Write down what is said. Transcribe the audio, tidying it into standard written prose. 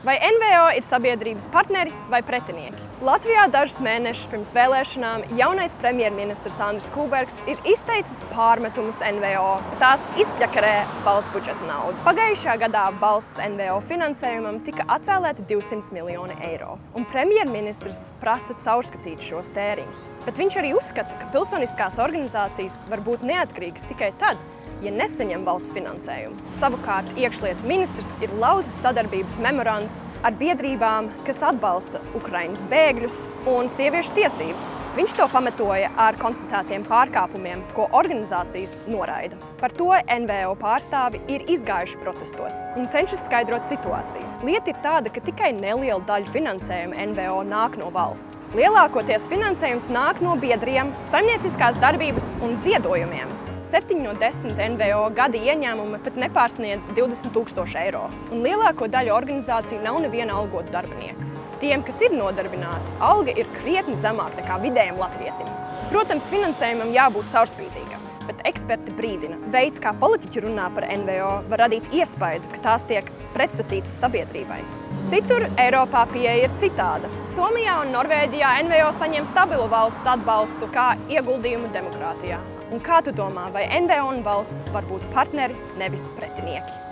Vai NVO ir sabiedrības partneri vai pretinieki? Latvijā dažus mēnešus pirms vēlēšanām jaunais premjerministrs Andris Kulbergs ir izteicis pārmetumus NVO, ka tās izpļakarē valsts budžeta naudu. Pagājušajā gadā valsts NVO finansējumam tika atvēlēti 200 miljoni eiro, un premjerministrs prasa caurskatīt šos tēriņus. Bet viņš arī uzskata, ka pilsoniskās organizācijas var būt neatkarīgas tikai tad, ja nesaņem valsts finansējumu. Savukārt iekšlietu ministrs ir lauzis sadarbības memorandus ar biedrībām, kas atbalsta Ukrainas bēgļus un sieviešu tiesības. Viņš to pamatoja ar konstatētiem pārkāpumiem, ko organizācijas noraida. Par to NVO pārstāvi ir izgājuši protestos un cenšas skaidrot situāciju. Lieta ir tāda, ka tikai neliela daļa finansējuma NVO nāk no valsts. Lielākoties finansējums nāk no biedriem, saimnieciskās darbības un ziedojumiem. 7 no 10 NVO gada ieņēmumi pat nepārsniedz 20 000 eiro, un lielāko daļu organizāciju nav neviena algotu darbinieku. Tiem, kas ir nodarbināti, alga ir krietni zemāka nekā vidējam latvietim. Protams, finansējumam jābūt caurspīdīgam, bet eksperti brīdina, veids, kā politiķi runā par NVO, var radīt iespaidu, ka tās tiek pretstatītas sabiedrībai. Citur Eiropā pieeja ir citāda. Somijā un Norvēģijā NVO saņem stabilu valsts atbalstu kā ieguldījumu demokrātijā. Un kā tu domā, vai NVO un valsts var būt partneri, nevis pretinieki?